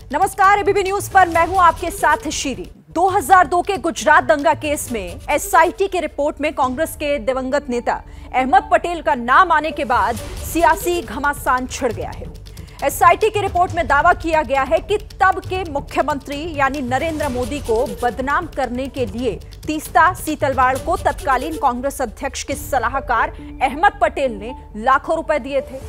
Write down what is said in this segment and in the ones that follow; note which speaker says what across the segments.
Speaker 1: नमस्कार, ABP news पर मैं हूं आपके साथ शीरी। 2002 के गुजरात दंगा केस में एसआईटी की रिपोर्ट में कांग्रेस के दिवंगत नेता अहमद पटेल का नाम आने के बाद सियासी घमासान छिड़ गया है। एसआईटी की रिपोर्ट में दावा किया गया है कि तब के मुख्यमंत्री यानी नरेंद्र मोदी को बदनाम करने के लिए तीस्ता सीतलवाड़ को तत्कालीन कांग्रेस अध्यक्ष के सलाहकार अहमद पटेल ने लाखों रुपए दिए थे।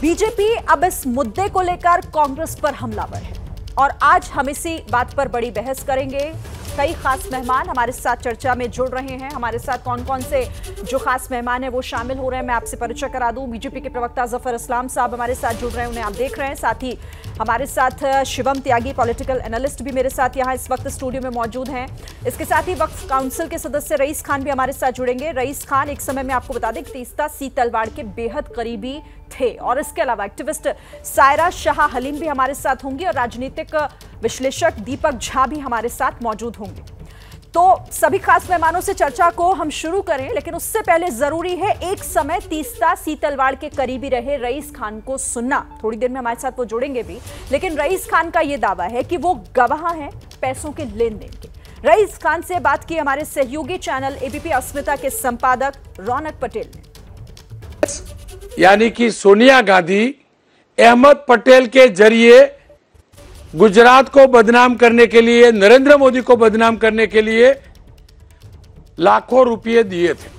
Speaker 1: बीजेपी अब इस मुद्दे को लेकर कांग्रेस पर हमलावर है और आज हम इसी बात पर बड़ी बहस करेंगे। कई खास मेहमान हमारे साथ चर्चा में जुड़ रहे हैं। हमारे साथ कौन कौन से जो खास मेहमान हैं वो शामिल हो रहे हैं, मैं आपसे परिचय करा दूं। बीजेपी के प्रवक्ता जफर इस्लाम साहब हमारे साथ जुड़ रहे हैं, उन्हें आप देख रहे हैं। साथ ही हमारे साथ शिवम त्यागी, पॉलिटिकल एनालिस्ट भी मेरे साथ यहाँ इस वक्त स्टूडियो में मौजूद हैं। इसके साथ ही वक्फ काउंसिल के सदस्य रईस खान भी हमारे साथ जुड़ेंगे। रईस खान एक समय में आपको बता दें तीस्ता सीतलवाड़ के बेहद करीबी थे और इसके अलावा एक्टिविस्ट सायरा शाह हलीम भी हमारे साथ होंगी और राजनीतिक विश्लेषक दीपक झा भी हमारे साथ मौजूद होंगे। तो सभी खास मेहमानों से चर्चा को हम शुरू करें, लेकिन उससे पहले जरूरी है एक समय तीस्ता सीतलवाड़ के करीबी रहे रईस खान को सुनना। थोड़ी देर में हमारे साथ वो जुड़ेंगे भी, लेकिन रईस खान का यह दावा है कि वो गवाह हैं पैसों के लेन देन के। रईस खान से बात की हमारे सहयोगी चैनल एबीपी अस्मिता के संपादक रौनक पटेल ने।
Speaker 2: यानी कि सोनिया गांधी अहमद पटेल के जरिए गुजरात को बदनाम करने के लिए, नरेंद्र मोदी को बदनाम करने के लिए लाखों रुपए दिए थे।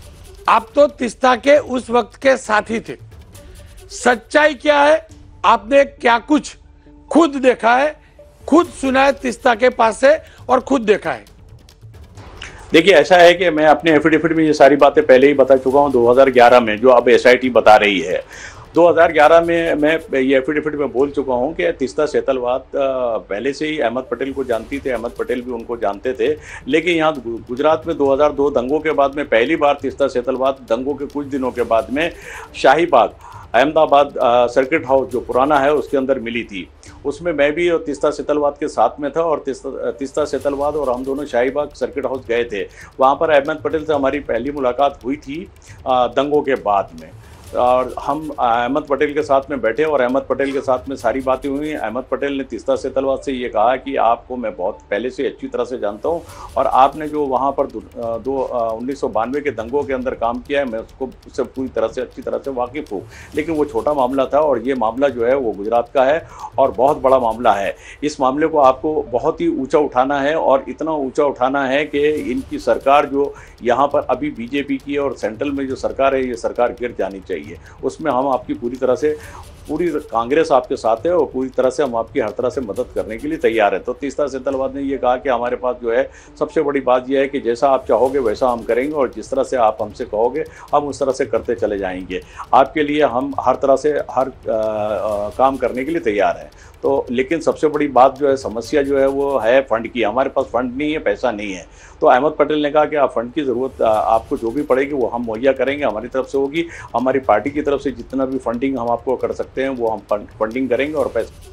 Speaker 2: आप तो तीस्ता के उस वक्त के साथी थे। सच्चाई क्या है? आपने क्या कुछ खुद देखा है, खुद सुना है तीस्ता के पास से और खुद देखा है?
Speaker 3: देखिए, ऐसा है कि मैं अपने एफिडेविट में ये सारी बातें पहले ही बता चुका हूँ। 2011 में जो अब एसआईटी बता रही है, 2011 में मैं ये एफिडेविट में बोल चुका हूँ कि तीस्ता सीतलवाड़ पहले से ही अहमद पटेल को जानती थे, अहमद पटेल भी उनको जानते थे। लेकिन यहाँ गुजरात में 2002 दंगों के बाद में पहली बार तीस्ता सीतलवाड़ दंगों के कुछ दिनों के बाद में शाहीबाग अहमदाबाद सर्किट हाउस जो पुराना है उसके अंदर मिली थी। उसमें मैं भी और तीस्ता सीतलवाड़ के साथ में था और तीस्ता सीतलवाड़ और हम दोनों शाहीबाग सर्किट हाउस गए थे। वहाँ पर अहमद पटेल से हमारी पहली मुलाकात हुई थी दंगों के बाद में, और हम अहमद पटेल के साथ में बैठे और अहमद पटेल के साथ में सारी बातें हुई। अहमद पटेल ने तीस्ता सीतलवाड़ से ये कहा कि आपको मैं बहुत पहले से अच्छी तरह से जानता हूँ और आपने जो वहाँ पर 1992 के दंगों के अंदर काम किया है, मैं उससे पूरी तरह से अच्छी तरह से वाकिफ़ हूँ। लेकिन वो छोटा मामला था और ये मामला जो है वो गुजरात का है और बहुत बड़ा मामला है। इस मामले को आपको बहुत ही ऊँचा उठाना है और इतना ऊँचा उठाना है कि इनकी सरकार जो यहाँ पर अभी बीजेपी की और सेंट्रल में जो सरकार है, ये सरकार गिर जानी चाहिए। उसमें हम आपकी पूरी कांग्रेस आपके साथ है और पूरी तरह से हम आपकी हर तरह से मदद करने के लिए तैयार है। तो तीस्ता सीतलवाड़ ने ये कहा कि हमारे पास जो है सबसे बड़ी बात यह है कि जैसा आप चाहोगे वैसा हम करेंगे और जिस तरह से आप हमसे कहोगे हम उस तरह से करते चले जाएंगे। आपके लिए हम हर तरह से हर काम करने के लिए तैयार हैं। तो लेकिन सबसे बड़ी बात जो है, समस्या जो है वो है फंड की। हमारे पास फंड नहीं है, पैसा नहीं है। तो अहमद पटेल ने कहा कि आप फंड की ज़रूरत आपको जो भी पड़ेगी वो हम मुहैया करेंगे, हमारी तरफ से होगी। हमारी पार्टी की तरफ से जितना भी फंडिंग हम आपको कर सकते हैं वो हम फंडिंग करेंगे और पैसे।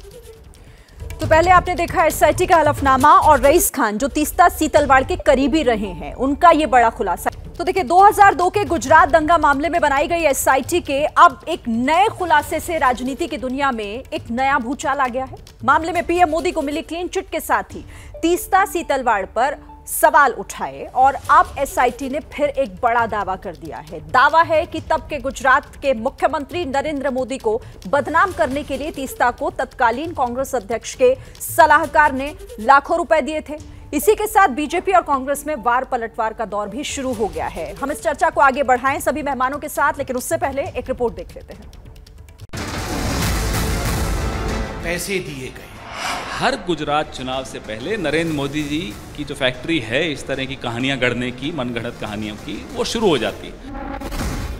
Speaker 1: तो पहले आपने देखा एसआईटी का हलफनामा और रईस खान जो तीस्ता सीतलवाड़ के करीबी रहे हैं उनका ये बड़ा खुलासा। तो देखिए 2002 के गुजरात दंगा मामले में बनाई गई एसआईटी के अब एक नए खुलासे से राजनीति की दुनिया में एक नया भूचाल आ गया है। मामले में पीएम मोदी को मिली क्लीन चिट के साथ ही तीस्ता सीतलवाड़ पर सवाल उठाए और अब एसआईटी ने फिर एक बड़ा दावा कर दिया है। दावा है कि तब के गुजरात के मुख्यमंत्री नरेंद्र मोदी को बदनाम करने के लिए तीस्ता को तत्कालीन कांग्रेस अध्यक्ष के सलाहकार ने लाखों रुपए दिए थे। इसी के साथ बीजेपी और कांग्रेस में वार पलटवार का दौर भी शुरू हो गया है। हम इस चर्चा को आगे बढ़ाएं सभी मेहमानों के साथ, लेकिन उससे पहले एक रिपोर्ट देख लेते हैं।
Speaker 4: पैसे दिए गए।
Speaker 5: हर गुजरात चुनाव से पहले नरेंद्र मोदी जी की जो फैक्ट्री है इस तरह की कहानियां गढ़ने की, मनगढ़ंत कहानियों की, वो शुरू हो जाती है।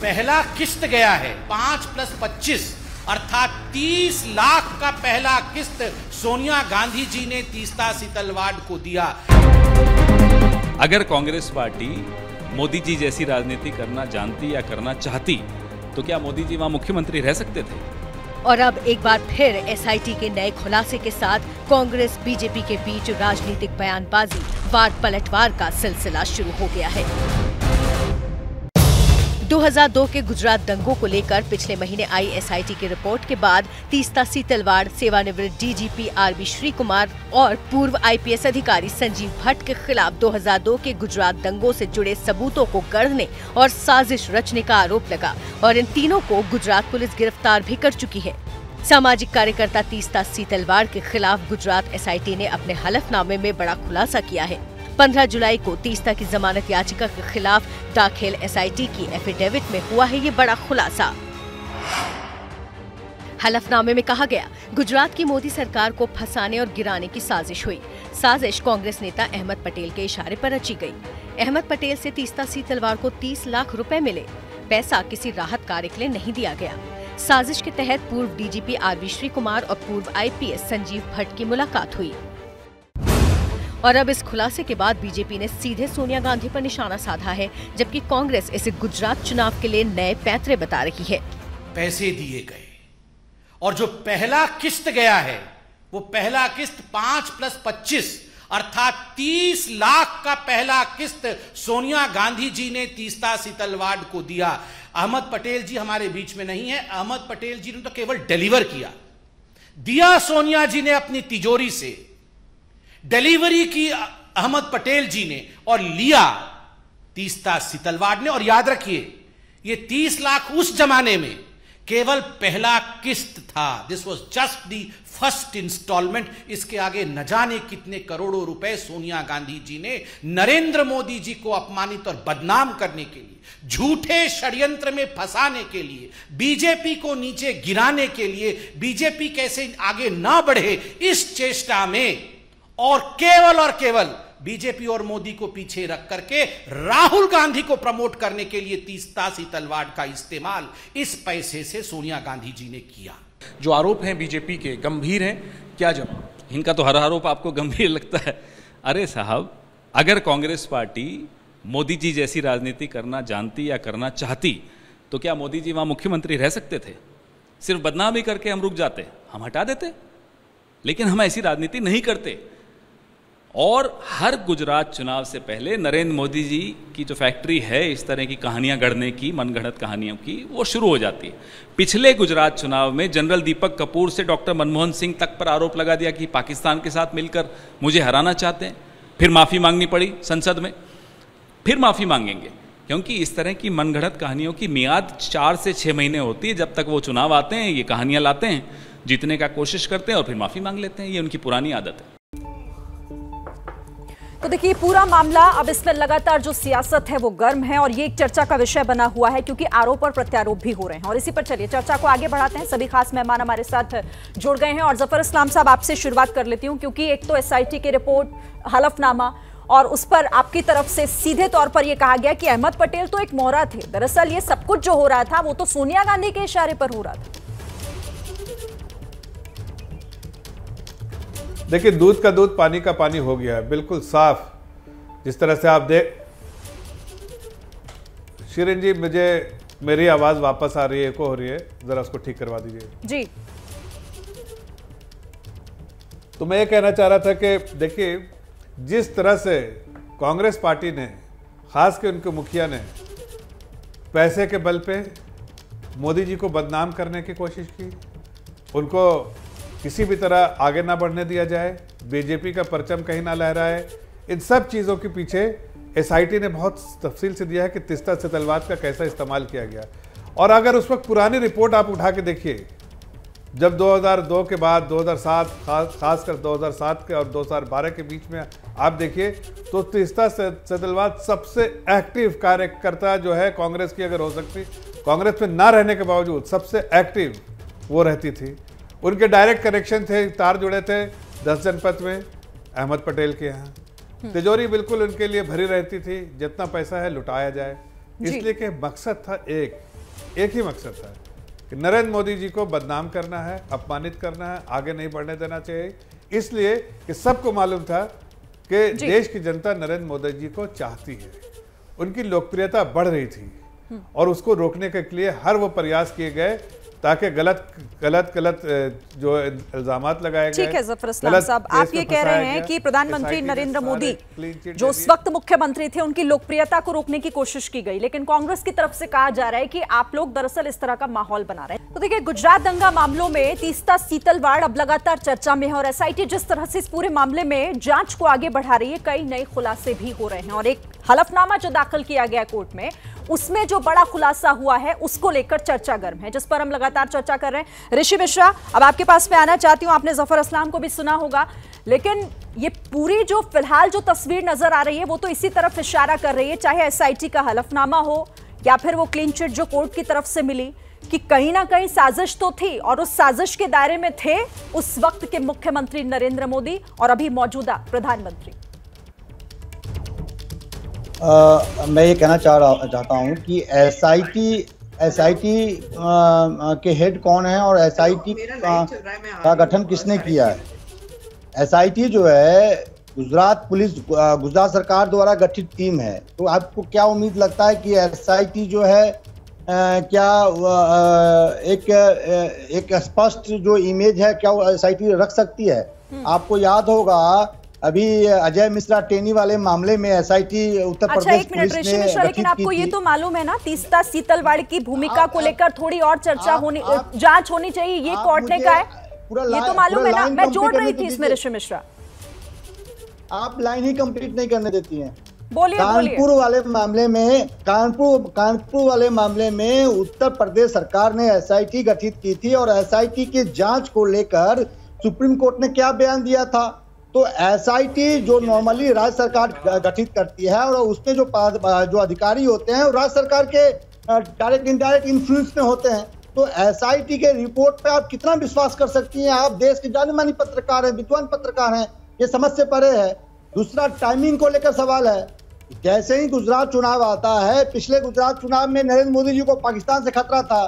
Speaker 4: पहला किस्त गया है 5 + 25 अर्थात 30 लाख का पहला किस्त सोनिया गांधी जी ने तीस्ता सीतलवाड़ को दिया।
Speaker 5: अगर कांग्रेस पार्टी मोदी जी जैसी राजनीति करना जानती या करना चाहती तो क्या मोदी जी वहां मुख्यमंत्री रह सकते थे?
Speaker 6: और अब एक बार फिर एसआईटी के नए खुलासे के साथ कांग्रेस बीजेपी के बीच राजनीतिक बयानबाजी, वार पलटवार का सिलसिला शुरू हो गया है। 2002 के गुजरात दंगों को लेकर पिछले महीने आई एसआईटी की रिपोर्ट के बाद तीस्ता सीतलवाड़, सेवानिवृत्त डीजीपी आरबी श्री कुमार और पूर्व आईपीएस अधिकारी संजीव भट्ट के खिलाफ 2002 के गुजरात दंगों से जुड़े सबूतों को गढ़ने और साजिश रचने का आरोप लगा और इन तीनों को गुजरात पुलिस गिरफ्तार भी कर चुकी है। सामाजिक कार्यकर्ता तीस्ता सीतलवाड़ के खिलाफ गुजरात एसआईटी ने अपने हलफनामे में बड़ा खुलासा किया है। 15 जुलाई को तीस्ता की जमानत याचिका के खिलाफ दाखिल एसआईटी की एफिडेविट में हुआ है ये बड़ा खुलासा। हलफनामे में कहा गया, गुजरात की मोदी सरकार को फंसाने और गिराने की साजिश हुई। साजिश कांग्रेस नेता अहमद पटेल के इशारे पर रची गई। अहमद पटेल से तीस्ता सीतलवाड़ को 30 लाख रुपए मिले। पैसा किसी राहत कार्य के लिए नहीं दिया गया। साजिश के तहत पूर्व डीजीपी आरबी श्री कुमार और पूर्व आईपीएस संजीव भट्ट की मुलाकात हुई। और अब इस खुलासे के बाद बीजेपी ने सीधे सोनिया गांधी पर निशाना साधा है, जबकि कांग्रेस इसे गुजरात चुनाव के लिए नए पैतरे बता रही है।
Speaker 4: पैसे दिए गए और जो पहला किस्त गया है वो पहला किस्त 5+25 अर्थात 30 लाख का पहला किस्त सोनिया गांधी जी ने तीस्ता सीतलवाड़ को दिया। अहमद पटेल जी हमारे बीच में नहीं है। अहमद पटेल जी ने तो केवल डिलीवर दिया सोनिया जी ने अपनी तिजोरी से, डिलीवरी की अहमद पटेल जी ने और लिया तीस्ता सीतलवाड़ ने। और याद रखिए, ये 30 लाख उस जमाने में केवल पहला किस्त था। This was just the first instalment. इसके आगे न जाने कितने करोड़ों रुपए सोनिया गांधी जी ने नरेंद्र मोदी जी को अपमानित और बदनाम करने के लिए, झूठे षड्यंत्र में फंसाने के लिए, बीजेपी को नीचे गिराने के लिए, बीजेपी कैसे आगे ना बढ़े इस चेष्टा में और केवल बीजेपी और मोदी को पीछे रख करके राहुल गांधी को प्रमोट करने के लिए तीस्ता सीतलवाड़ का इस्तेमाल इस पैसे से सोनिया गांधी जी ने किया।
Speaker 7: जो आरोप हैं बीजेपी के गंभीर हैं, क्या जवाब?
Speaker 5: इनका तो हर आरोप आपको गंभीर लगता है। अरे साहब, अगर कांग्रेस पार्टी मोदी जी जैसी राजनीति करना जानती या करना चाहती तो क्या मोदी जी वहां मुख्यमंत्री रह सकते थे? सिर्फ बदनामी करके हम रुक जाते, हम हटा देते। लेकिन हम ऐसी राजनीति नहीं करते। और हर गुजरात चुनाव से पहले नरेंद्र मोदी जी की जो फैक्ट्री है इस तरह की कहानियां गढ़ने की, मनगढ़ंत कहानियों की, वो शुरू हो जाती है। पिछले गुजरात चुनाव में जनरल दीपक कपूर से डॉक्टर मनमोहन सिंह तक पर आरोप लगा दिया कि पाकिस्तान के साथ मिलकर मुझे हराना चाहते हैं। फिर माफ़ी मांगनी पड़ी संसद में, फिर माफ़ी मांगेंगे, क्योंकि इस तरह की मनगढ़ंत कहानियों की मियाद 4 से 6 महीने होती है। जब तक वो चुनाव आते हैं, ये कहानियां लाते हैं, जीतने का कोशिश करते हैं और फिर माफ़ी मांग लेते हैं। ये उनकी पुरानी आदत है।
Speaker 1: तो देखिए, पूरा मामला अब इसमें लगातार जो सियासत है वो गर्म है और ये एक चर्चा का विषय बना हुआ है, क्योंकि आरोप और प्रत्यारोप भी हो रहे हैं। और इसी पर चलिए चर्चा को आगे बढ़ाते हैं। सभी खास मेहमान हमारे साथ जुड़ गए हैं और जफर इस्लाम साहब, आपसे शुरुआत कर लेती हूं, क्योंकि एक तो एसआईटी की रिपोर्ट, हलफनामा, और उस पर आपकी तरफ से सीधे तौर पर यह कहा गया कि अहमद पटेल तो एक मोहरा थे। दरअसल ये सब कुछ जो हो रहा था वो तो सोनिया गांधी के इशारे पर हो रहा था।
Speaker 8: देखिए, दूध का दूध, पानी का पानी हो गया है, बिल्कुल साफ। जिस तरह से आप शिरीन जी, मेरी आवाज वापस आ रही है, एको हो रही है, जरा उसको ठीक करवा दीजिए
Speaker 1: जी।
Speaker 8: तो मैं ये कहना चाह रहा था कि देखिए, जिस तरह से कांग्रेस पार्टी ने, खास के उनके मुखिया ने पैसे के बल पे मोदी जी को बदनाम करने की कोशिश की, उनको किसी भी तरह आगे ना बढ़ने दिया जाए, बीजेपी का परचम कहीं ना लहराए, इन सब चीज़ों के पीछे एसआईटी ने बहुत तफसील से दिया है कि तीस्ता सीतलवाड़ का कैसा इस्तेमाल किया गया। और अगर उस वक्त पुरानी रिपोर्ट आप उठा के देखिए, जब 2002 के बाद 2007, खासकर 2007 के और 2012 के बीच में आप देखिए, तो तीस्ता सीतलवाड़ सबसे एक्टिव कार्यकर्ता जो है कांग्रेस की, अगर हो सकती, कांग्रेस में ना रहने के बावजूद सबसे एक्टिव वो रहती थी। उनके डायरेक्ट कनेक्शन थे, तार जुड़े थे 10 जनपद में अहमद पटेल के यहाँ। तिजोरी बिल्कुल उनके लिए भरी रहती थी, जितना पैसा है लुटाया जाए। इसलिए कि मकसद था एक ही मकसद था कि नरेंद्र मोदी जी को बदनाम करना है, अपमानित करना है, आगे नहीं बढ़ने देना चाहिए। इसलिए कि सबको मालूम था कि देश की जनता नरेंद्र मोदी जी को चाहती है, उनकी लोकप्रियता बढ़ रही थी और उसको रोकने के लिए हर वो प्रयास किए गए ताकि गलत जो इल्जामात लगाए गए।
Speaker 1: ठीक है जफर इस्लाम साहब, आप ये कह रहे हैं कि प्रधानमंत्री नरेंद्र मोदी जो उस वक्त मुख्यमंत्री थे उनकी लोकप्रियता को रोकने की कोशिश की गई, लेकिन कांग्रेस की तरफ से कहा जा रहा है कि आप लोग दरअसल इस तरह का माहौल बना रहे हैं। तो देखिए, गुजरात दंगा मामलों में तीस्ता सीतलवाड़ अब लगातार चर्चा में है और एसआईटी जिस तरह से इस पूरे मामले में जांच को आगे बढ़ा रही है, कई नए खुलासे भी हो रहे हैं और एक हलफनामा जो दाखिल किया गया कोर्ट में उसमें जो बड़ा खुलासा हुआ है उसको लेकर चर्चा गर्म है, जिस पर हम लगातार चर्चा कर रहे हैं। ऋषि मिश्रा, अब आपके पास मैं आना चाहती हूं। आपने जफर इस्लाम को भी सुना होगा, लेकिन ये पूरी जो फिलहाल जो तस्वीर नजर आ रही है वो तो इसी तरफ इशारा कर रही है, चाहे एसआईटी का हलफनामा हो या फिर वो क्लीन चिट जो कोर्ट की तरफ से मिली, कि कहीं ना कहीं साजिश तो थी और उस साजिश के दायरे में थे उस वक्त के मुख्यमंत्री नरेंद्र मोदी और अभी मौजूदा प्रधानमंत्री।
Speaker 9: मैं ये कहना चाहता हूँ कि एसआईटी के हेड कौन है और एसआईटी का गठन किसने किया है। एसआईटी जो है गुजरात सरकार द्वारा गठित टीम है। तो आपको क्या उम्मीद लगता है कि एसआईटी जो है क्या एक स्पष्ट जो इमेज है क्या एसआईटी रख सकती है? आपको याद होगा अभी अजय मिश्रा टेनी वाले मामले में एसआईटी उत्तर प्रदेश पुलिस ने
Speaker 1: मिश्रा, लेकिन आपको ये तो मालूम है ना, तीस्ता सीतलवाड़ की भूमिका को लेकर थोड़ी और चर्चा होनी, जांच होनी चाहिए, ये कोर्ट ने कहा है, ये तो मालूम है ना। मैं जोड़ रही थी इसमें ऋषि मिश्रा।
Speaker 9: आप लाइन ही कंप्लीट नहीं करने देती हैं।
Speaker 1: बोलिए।
Speaker 9: कानपुर वाले मामले में उत्तर प्रदेश सरकार ने एसआईटी गठित की थी और एसआईटी की जांच को लेकर सुप्रीम कोर्ट ने क्या बयान दिया था? तो एसआईटी जो नॉर्मली राज्य सरकार गठित करती है और उसमें जो अधिकारी होते हैं राज्य सरकार के डायरेक्ट इनडायरेक्ट इन्फ्लुएंस में होते हैं। तो एसआईटी के रिपोर्ट पे आप कितना विश्वास कर सकती हैं? आप देश के जाने मानी पत्रकार हैं, विद्वान पत्रकार हैं, ये समझ से परे है। दूसरा, टाइमिंग को लेकर सवाल है। जैसे ही गुजरात चुनाव आता है, पिछले गुजरात चुनाव में नरेंद्र मोदी जी को पाकिस्तान से खतरा था,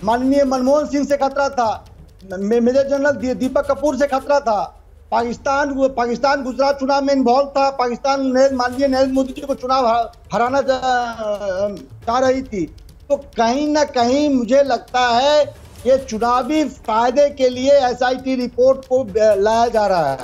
Speaker 9: माननीय मनमोहन सिंह से खतरा था, मेजर जनरल दीपक कपूर से खतरा था, पाकिस्तान गुजरात चुनाव में इन्वॉल्व था, पाकिस्तान माननीय नरेंद्र मोदी जी को चुनाव हराना चाह रही थी। तो कहीं ना कहीं मुझे लगता है ये चुनावी फायदे के लिए एसआईटी रिपोर्ट को लाया जा रहा है।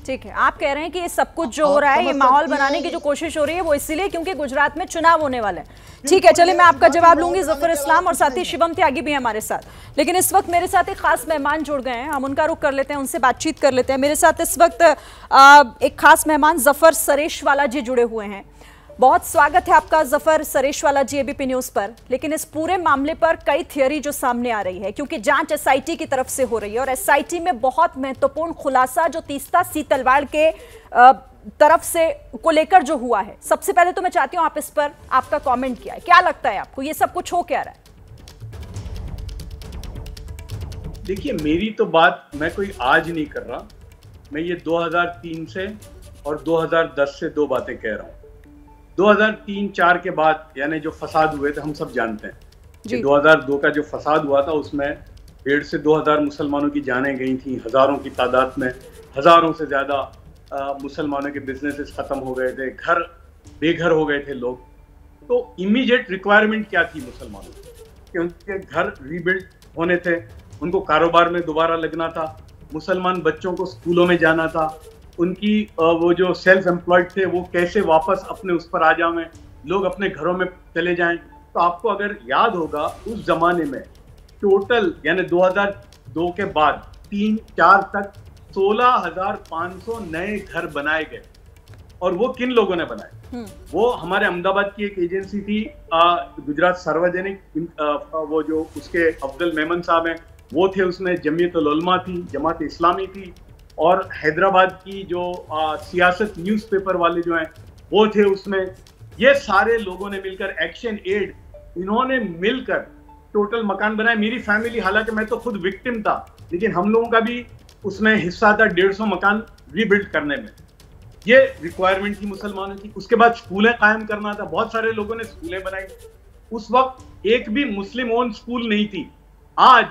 Speaker 1: ठीक है, आप कह रहे हैं कि ये सब कुछ जो हो रहा है, ये माहौल बनाने की जो कोशिश हो रही है वो इसीलिए क्योंकि गुजरात में चुनाव होने वाले हैं। ठीक है, चलिए मैं आपका जवाब लूंगी। जफर इस्लाम और साथी शिवम त्यागी भी हैं हमारे साथ, लेकिन इस वक्त मेरे साथ एक खास मेहमान जुड़ गए हैं, हम उनका रुख कर लेते हैं, उनसे बातचीत कर लेते हैं। मेरे साथ इस वक्त एक खास मेहमान जफर सरेशवाला जी जुड़े हुए हैं। बहुत स्वागत है आपका जफर सरेशवाला जी एबीपी न्यूज पर। लेकिन इस पूरे मामले पर कई थियरी जो सामने आ रही है, क्योंकि जांच एसआईटी की तरफ से हो रही है और एसआईटी में बहुत महत्वपूर्ण खुलासा जो तीस्ता सीतलवाड़ के तरफ से को लेकर जो हुआ है, सबसे पहले तो मैं चाहती हूं आप इस पर आपका कमेंट किया है। क्या लगता है आपको, ये सब कुछ हो क्या रहा है?
Speaker 3: देखिए, मेरी तो बात मैं कोई आज नहीं कर रहा, मैं ये 2003 से और 2010 से दो बातें कह रहा हूँ। 2003-4 के बाद यानी जो फसाद हुए थे हम सब जानते हैं कि 2002 का जो फसाद हुआ था उसमें 1,500 से 2,000 मुसलमानों की जानें गई थी, हजारों की तादाद में, हजारों से ज्यादा मुसलमानों के बिजनेसेस खत्म हो गए थे, घर बेघर हो गए थे लोग। तो इमीडिएट रिक्वायरमेंट क्या थी मुसलमानों की कि उनके घर रीबिल्ड होने थे, उनको कारोबार में दोबारा लगना था, मुसलमान बच्चों को स्कूलों में जाना था, उनकी वो जो सेल्फ एम्प्लॉयड थे वो कैसे वापस अपने उस पर आ जाएं, लोग अपने घरों में चले जाएं। तो आपको अगर याद होगा उस जमाने में टोटल यानी 2002 के बाद 3-4 तक 16,500 नए घर बनाए गए। और वो किन लोगों ने बनाए? वो हमारे अहमदाबाद की एक एजेंसी थी गुजरात सार्वजनिक, वो जो उसके अफजल मेमन साहब हैं वो थे, उसमें जमीयत उल उलमा थी, जमात इस्लामी थी, और हैदराबाद की जो सियासत न्यूज़पेपर वाले जो हैं वो थे उसमें। ये सारे लोगों ने मिलकर, एक्शन एड, इन्होंने मिलकर टोटल मकान बनाए। मेरी फैमिली, हालांकि मैं तो खुद विक्टिम था, लेकिन हम लोगों का भी उसमें हिस्सा था 150 मकान रीबिल्ड करने में। ये रिक्वायरमेंट थी मुसलमानों की। उसके बाद स्कूलें कायम करना था, बहुत सारे लोगों ने स्कूलें बनाई। उस वक्त एक भी मुस्लिम ओन स्कूल नहीं थी। आज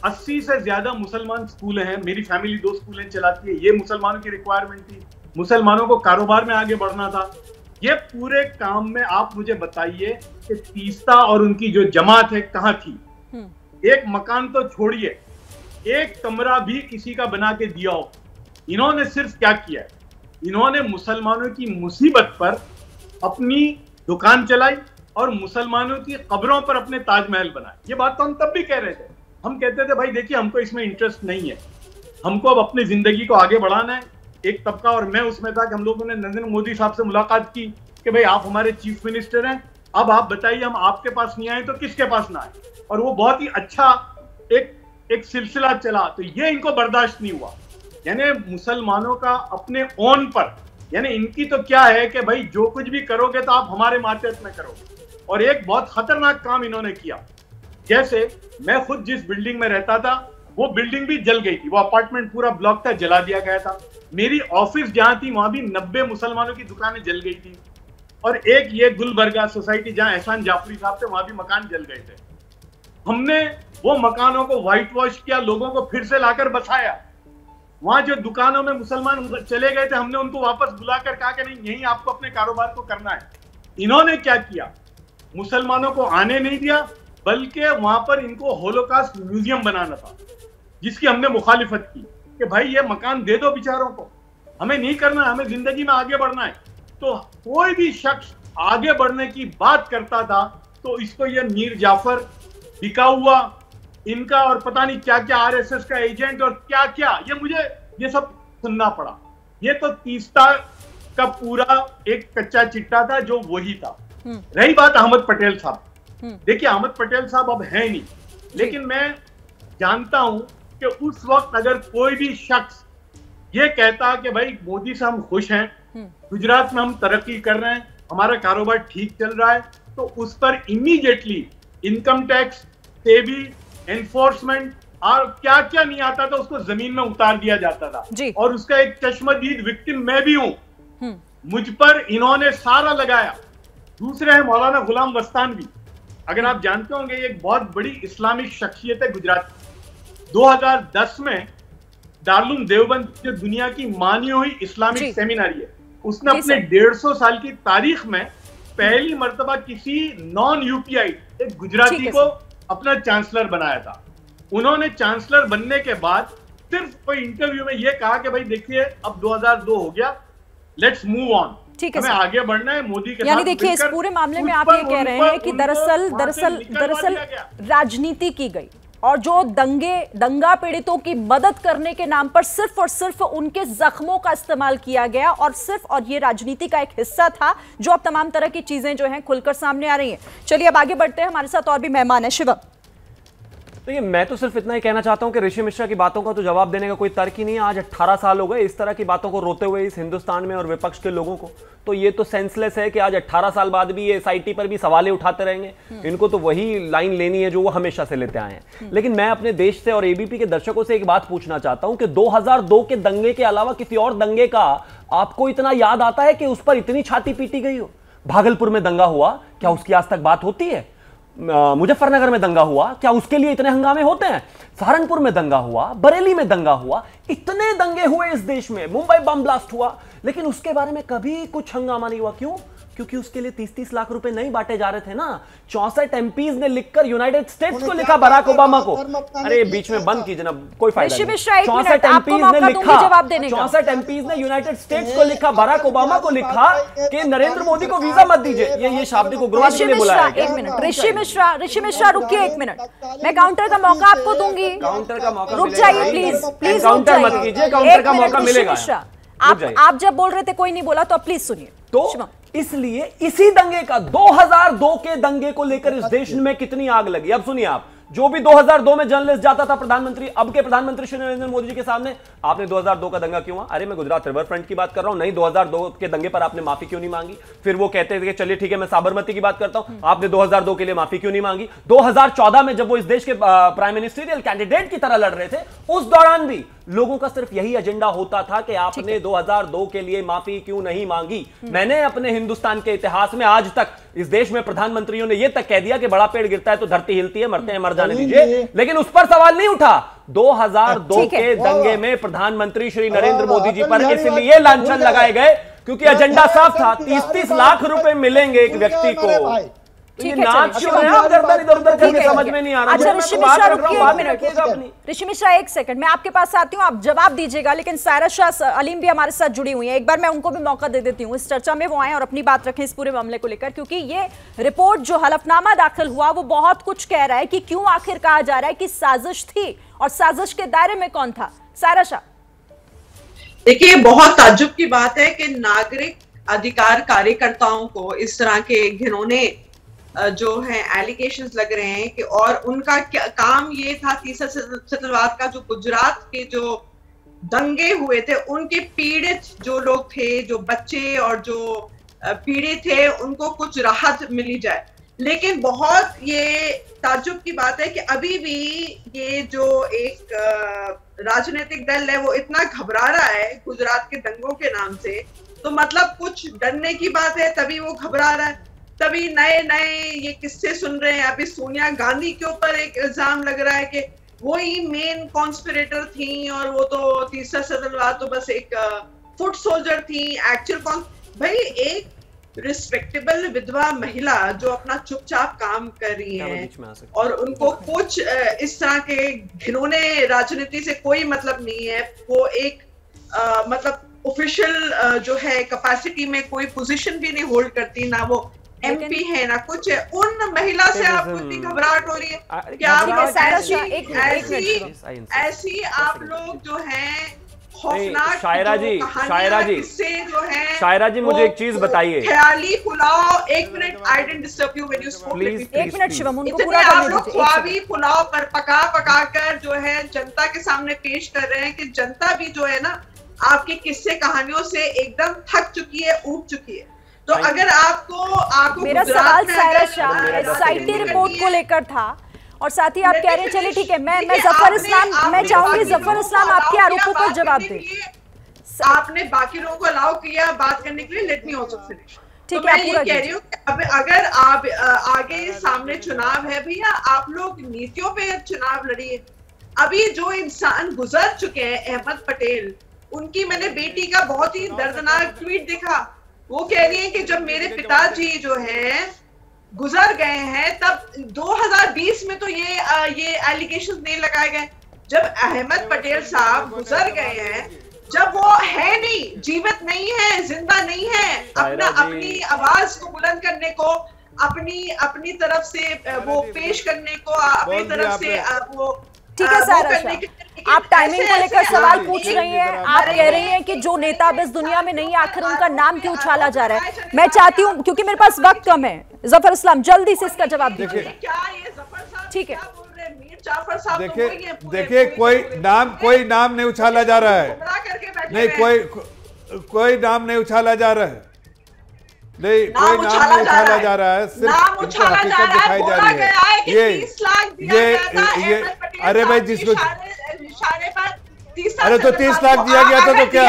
Speaker 3: 80 से ज्यादा मुसलमान स्कूल हैं, मेरी फैमिली 2 स्कूलें चलाती है। ये मुसलमानों की रिक्वायरमेंट थी, मुसलमानों को कारोबार में आगे बढ़ना था। ये पूरे काम में आप मुझे बताइए कि तीस्ता और उनकी जो जमात है कहां थी?
Speaker 10: एक मकान तो छोड़िए, एक कमरा भी किसी का बना के दिया हो। इन्होंने सिर्फ क्या किया है, इन्होंने मुसलमानों की मुसीबत पर अपनी दुकान चलाई और मुसलमानों की कब्रों पर अपने ताजमहल बनाए। ये बात तो हम तब भी कह रहे थे। हम कहते थे भाई देखिए हमको इसमें इंटरेस्ट नहीं है, हमको अब अपनी जिंदगी को आगे बढ़ाना है। एक तबका और मैं उसमें था कि हम लोगों ने नरेंद्र मोदी साहब से मुलाकात की कि भाई आप हमारे चीफ मिनिस्टर हैं, अब आप बताइए हम आपके पास नहीं आए तो किसके पास ना आए। और वो बहुत ही अच्छा एक सिलसिला चला। तो ये इनको बर्दाश्त नहीं हुआ, यानी मुसलमानों का अपने ओन पर, यानी इनकी तो क्या है कि भाई जो कुछ भी करोगे तो आप हमारे मातहत में करोगे। और एक बहुत खतरनाक काम इन्होंने किया, जैसे मैं खुद जिस बिल्डिंग में रहता था वो बिल्डिंग भी जल गई थी, वो अपार्टमेंट पूरा ब्लॉक था, जला दिया गया था। मेरी ऑफिस जहां थी वहां भी 90 मुसलमानों की दुकानें जल गई थी। और एक ये गुलबर्गा सोसाइटी जहां एहसान जाफरी साहब थे वहां भी मकान जल गए थे। हमने वो मकानों को व्हाइट वॉश किया, लोगों को फिर से लाकर बसाया। वहां जो दुकानों में मुसलमान चले गए थे हमने उनको वापस बुलाकर कहा कि नहीं यहीं आपको अपने कारोबार को करना है। इन्होंने क्या किया, मुसलमानों को आने नहीं दिया, बल्कि वहां पर इनको होलोकास्ट म्यूजियम बनाना था, जिसकी हमने मुखालिफत की कि भाई ये मकान दे दो बेचारों को, हमें नहीं करना, हमें जिंदगी में आगे बढ़ना है। तो कोई भी शख्स आगे बढ़ने की बात करता था तो इसको ये मीर जाफर बिका हुआ इनका और पता नहीं क्या क्या आरएसएस का एजेंट और क्या क्या, ये मुझे ये सब सुनना पड़ा। ये तो तीस्ता का पूरा एक कच्चा चिट्टा था जो वही था। रही बात अहमद पटेल साहब, देखिए अहमद पटेल साहब अब है नहीं, लेकिन मैं जानता हूं कि उस वक्त अगर कोई भी शख्स ये कहता कि भाई मोदी से हम खुश हैं, गुजरात में हम तरक्की कर रहे हैं, हमारा कारोबार ठीक चल रहा है, तो उस पर immediately income tax, SEBI, enforcement और क्या क्या नहीं आता था उसको जमीन में उतार दिया जाता था। और उसका एक चश्मदीद विक्टिम मैं भी हूं। मुझ पर इन्होंने सारा लगाया। दूसरे है मौलाना गुलाम वस्तानवी, अगर आप जानते होंगे एक बहुत बड़ी इस्लामिक शख्सियत है गुजरात। 2010 में दारुल देवबंद जो दुनिया की मानी हुई इस्लामिक सेमिनारी है, उसने अपने 150 साल की तारीख में पहली मर्तबा किसी नॉन यूपीआई एक गुजराती को अपना चांसलर बनाया था। उन्होंने चांसलर बनने के बाद सिर्फ कोई इंटरव्यू में यह कहा कि भाई देखिए अब 2002 हो गया, लेट्स मूव ऑन, हमें आगे बढ़ना है मोदी के
Speaker 1: यानी देखिए इस पूरे मामले में आप ये कह रहे हैं कि दरअसल राजनीति की गई और जो दंगा पीड़ितों की मदद करने के नाम पर सिर्फ और सिर्फ उनके जख्मों का इस्तेमाल किया गया और ये राजनीति का एक हिस्सा था, जो अब तमाम तरह की चीजें जो हैं खुलकर सामने आ रही हैं। चलिए अब आगे बढ़ते हैं, हमारे साथ और भी मेहमान है। शिवम,
Speaker 11: देखिए मैं तो सिर्फ इतना ही कहना चाहता हूं कि ऋषि मिश्रा की बातों का तो जवाब देने का कोई तर्क ही नहीं है। आज 18 साल हो गए इस तरह की बातों को रोते हुए इस हिंदुस्तान में और विपक्ष के लोगों को, तो ये तो सेंसलेस है कि आज 18 साल बाद भी ये एसआईटी पर भी सवालें उठाते रहेंगे। इनको तो वही लाइन लेनी है जो वो हमेशा से लेते आए हैं। लेकिन मैं अपने देश से और एबीपी के दर्शकों से एक बात पूछना चाहता हूं कि 2002 के दंगे के अलावा किसी और दंगे का आपको इतना याद आता है कि उस पर इतनी छाती पीटी गई हो? भागलपुर में दंगा हुआ, क्या उसकी आज तक बात होती है? मुजफ्फरनगर में दंगा हुआ, क्या उसके लिए इतने हंगामे होते हैं? सहारनपुर में दंगा हुआ, बरेली में दंगा हुआ, इतने दंगे हुए इस देश में, मुंबई बम ब्लास्ट हुआ, लेकिन उसके बारे में कभी कुछ हंगामा नहीं हुआ। क्यों? क्योंकि उसके लिए 30-30 लाख रुपए नहीं बांटे जा रहे थे ना। 64 एमपीज ने लिखकर यूनाइटेड स्टेट्स को लिखा, बराक ओबामा को, अरे बीच में बंद कीजिए ना, कोई फायदा नहीं। 64 एमपीज ने लिखा, 64 एमपीज ने यूनाइटेड स्टेट्स को लिखा, बराक ओबामा को लिखा कि नरेंद्र मोदी को वीजा मत दीजिए। ये शाब्दिक उग्रवाद के लिए बुलाया।
Speaker 1: एक मिनट ऋषि मिश्रा रुकिए एक मिनट, मैं काउंटर का मौका आपको दूंगी।
Speaker 11: काउंटर का मौका
Speaker 1: रुक जाइए प्लीज,
Speaker 11: काउंटर मत कीजिए, काउंटर का मौका मिलेगा।
Speaker 1: आप जब बोल रहे थे कोई नहीं बोला, तो प्लीज सुनिए।
Speaker 11: तो इसलिए इसी दंगे का 2002 के दंगे को लेकर इस देश में कितनी आग लगी। अब सुनिए आप, जो भी 2002 में जर्नलिस्ट जाता था प्रधानमंत्री, अब के प्रधानमंत्री श्री नरेंद्र मोदी जी के सामने, आपने 2002 का दंगा क्यों हुआ? अरे मैं गुजरात रिवर फ्रंट की बात कर रहा हूं। नहीं, 2002 के दंगे पर आपने माफी क्यों नहीं मांगी? फिर वो कहते थे कि चलिए ठीक है मैं साबरमती की बात करता हूं, आपने 2002 के लिए माफी क्यों नहीं मांगी? 2014 में जब वो इस देश के प्राइम मिनिस्टरियल कैंडिडेट की तरह लड़ रहे थे, उस दौरान भी लोगों का सिर्फ यही एजेंडा होता था कि आपने 2002 के लिए माफी क्यों नहीं मांगी। मैंने अपने हिंदुस्तान के इतिहास में आज तक इस देश में प्रधानमंत्रियों ने यह तक कह दिया कि बड़ा पेड़ गिरता है तो धरती हिलती है, मरते हैं मर जाने दीजिए, लेकिन उस पर सवाल नहीं उठा। 2002 के दंगे में प्रधानमंत्री श्री नरेंद्र मोदी जी पर इसलिए लांछन लगाए गए क्योंकि एजेंडा साफ था, 30-30 लाख रुपए मिलेंगे एक व्यक्ति को। तो ये नाच क्यों है? आप गर्दन इधर उधर करके समझ में नहीं आ रहा।
Speaker 1: अच्छा ऋषि मिश्रा रुकिए, ऋषि मिश्रा एक सेकंड, मैं आपके पास आती हूँ, आप जवाब दीजिएगा, लेकिन सायरा शाह अलीम भी हमारे साथ जुड़ी हुई है, एक बार मैं उनको भी मौका दे देती हूँ इस चर्चा में वो आए और अपनी बात रखें इस पूरे मामले को लेकर, क्योंकि ये रिपोर्ट जो हलफनामा दाखिल हुआ वो बहुत कुछ कह रहा है कि क्यों आखिर कहा जा रहा है कि साजिश थी और साजिश के दायरे में कौन था। सायरा शाह,
Speaker 12: देखिए बहुत ताज्जुब की बात है कि नागरिक अधिकार कार्यकर्ताओं को इस तरह के घिनौने जो है एलिगेशंस लग रहे हैं कि, और उनका काम ये था तीसरा सतलवाद का जो गुजरात के जो दंगे हुए थे उनके पीड़ित जो लोग थे, जो बच्चे और जो पीड़ित थे, उनको कुछ राहत मिली जाए। लेकिन बहुत ये ताज्जुब की बात है कि अभी भी ये जो एक राजनीतिक दल है वो इतना घबरा रहा है गुजरात के दंगों के नाम से, तो मतलब कुछ डरने की बात है तभी वो घबरा रहा है, तभी नए नए ये किस्से सुन रहे हैं। अभी सोनिया गांधी के ऊपर एक इल्जाम लग रहा है कि वो ही मेन कॉन्स्पिरेटर थी और वो तो तीसरा सतलवाद तो बस एक फुट सोल्जर थी। एक्चुअल भाई एक रिस्पेक्टेबल विधवा महिला जो अपना चुपचाप काम कर रही है और उनको कुछ इस तरह के घिनौने राजनीति से कोई मतलब नहीं है, वो एक मतलब ऑफिशियल जो है कैपेसिटी में कोई पोजीशन भी नहीं होल्ड करती, ना वो एमपी है ना कुछ है, उन महिला से आपको इतनी घबराहट हो रही है कि आप ऐसी आप लोग जो हैं खौफनाक
Speaker 11: शायरा जी मुझे एक चीज बताइए।
Speaker 12: ख्याली पुलाव, एक minute, I didn't disturb you when you spoke,
Speaker 1: एक मिनट शिवम, उनको
Speaker 12: पूरा आप लोग ख्वाबी पुलाव पर पका कर जो है जनता के सामने पेश कर रहे हैं कि जनता भी जो है ना आपकी किस्से कहानियों से एकदम थक चुकी है, ऊब चुकी है। तो अगर आपको
Speaker 1: मेरा सवाल सायरा शाह एसआईटी रिपोर्ट को लेकर था और साथ ही आप कह रहे हैं, चलिए ठीक है, मैं जफर इस्लाम, मैं चाहूंगी जफर इस्लाम आपके आरोपों पर जवाब दे।
Speaker 12: आपने बाकी लोगों को अलाउ किया बात करने के लिए, लेट मी आल्सो फिनिश।
Speaker 1: ठीक है,
Speaker 12: मैं ये कह रही हूँ कि अब अगर आप आगे सामने चुनाव है भैया, आप लोग नीतियों पे चुनाव लड़िए। अभी जो इंसान गुजर चुके हैं, अहमद पटेल, उनकी मैंने बेटी का बहुत ही दर्दनाक ट्वीट देखा। वो कह रही है कि जब मेरे पिताजी जो हैं गुजर गए हैं तब 2020 में तो ये एलिगेशन नहीं लगाए गए। जब अहमद पटेल साहब गुजर गए हैं, जब वो है नहीं, जीवित नहीं है, जिंदा नहीं है, अपनी आवाज को बुलंद करने को, अपनी तरफ से वो पेश करने को, अपनी तरफ से वो
Speaker 1: ठीक है सायरा शाह, आप टाइमिंग को लेकर सवाल पूछ रही हैं, आप कह रही हैं कि जो नेता अब इस दुनिया में नहीं, आखिर उनका नाम क्यों उछाला जा रहा है। मैं चाहती हूँ, क्योंकि मेरे पास वक्त कम है, जफर इस्लाम जल्दी से इसका जवाब दीजिए। ठीक है,
Speaker 8: देखिए कोई नाम नहीं उछाला जा रहा है, नहीं कोई नाम नहीं उछाला जा रहा है, नहीं कोई नाम नहीं उछाला जा रहा है, सिर्फ इनको हकीकत दिखाई जा रही है। ये अरे भाई जिसको अरे तो 30 लाख दिया गया था तो क्या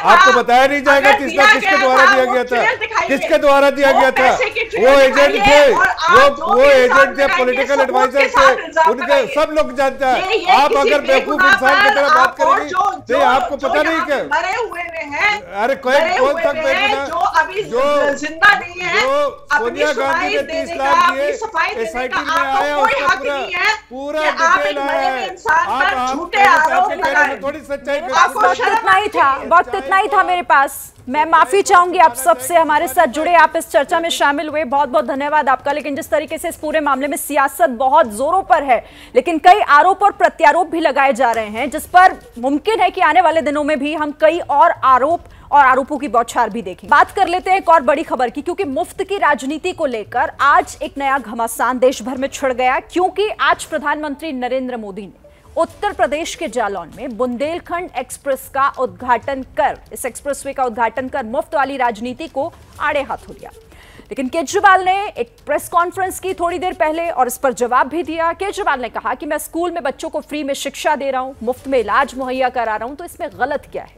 Speaker 8: आपको बताया नहीं जाएगा? 30 लाख किसके द्वारा दिया गया था? किसके द्वारा दिया गया था? वो एजेंट थे, वो एजेंट थे, पॉलिटिकल एडवाइजर थे, उनके सब लोग जानते हैं। आप अगर बेवकूफ इंसान की तरह बात करेंगी तो आपको पता नहीं क्या? अरे कौन तक जो सोनिया गांधी ने 30 लाख दिए एसआईटी में आया, उसका पूरा डिटेल आया है। आप
Speaker 1: वक्त इतना ही था मेरे पास। मैं माफी चाहूंगी आप सबसे, हमारे साथ जुड़े, आप इस चर्चा में शामिल हुए, बहुत बहुत धन्यवाद आपका। लेकिन जिस तरीके से इस पूरे मामले में सियासत बहुत जोरों पर है, लेकिन कई आरोप और प्रत्यारोप भी लगाए जा रहे हैं, जिस पर मुमकिन है कि आने वाले दिनों में भी हम कई और आरोप और आरोपों की बौछार भी देखें। बात कर लेते हैं एक और बड़ी खबर की, क्योंकि मुफ्त की राजनीति को लेकर आज एक नया घमासान देश भर में छिड़ गया, क्योंकि आज प्रधानमंत्री नरेंद्र मोदी ने उत्तर प्रदेश के जालौन में बुंदेलखंड एक्सप्रेस का उद्घाटन कर, इस एक्सप्रेसवे का उद्घाटन कर मुफ्त वाली राजनीति को आड़े हाथों लिया। लेकिन केजरीवाल ने एक प्रेस कॉन्फ्रेंस की थोड़ी देर पहले और इस पर जवाब भी दिया। केजरीवाल ने कहा कि मैं स्कूल में बच्चों को फ्री में शिक्षा दे रहा हूं, मुफ्त में इलाज मुहैया करा रहा हूं, तो इसमें गलत क्या है?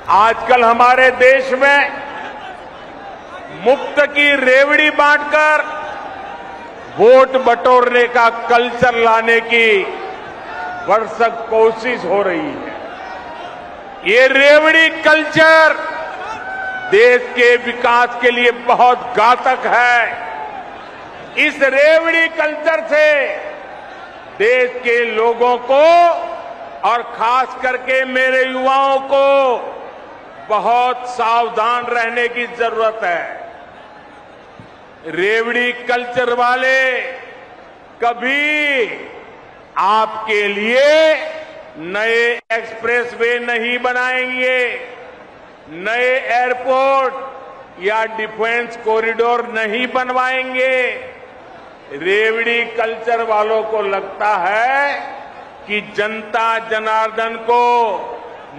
Speaker 13: आजकल हमारे देश में मुफ्त की रेवड़ी बांटकर वोट बटोरने का कल्चर लाने की भरसक कोशिश हो रही है। ये रेवड़ी कल्चर देश के विकास के लिए बहुत घातक है। इस रेवड़ी कल्चर से देश के लोगों को और खास करके मेरे युवाओं को बहुत सावधान रहने की जरूरत है। रेवड़ी कल्चर वाले कभी आपके लिए नए एक्सप्रेसवे नहीं बनाएंगे, नए एयरपोर्ट या डिफेंस कॉरिडोर नहीं बनवाएंगे। रेवड़ी कल्चर वालों को लगता है कि जनता जनार्दन को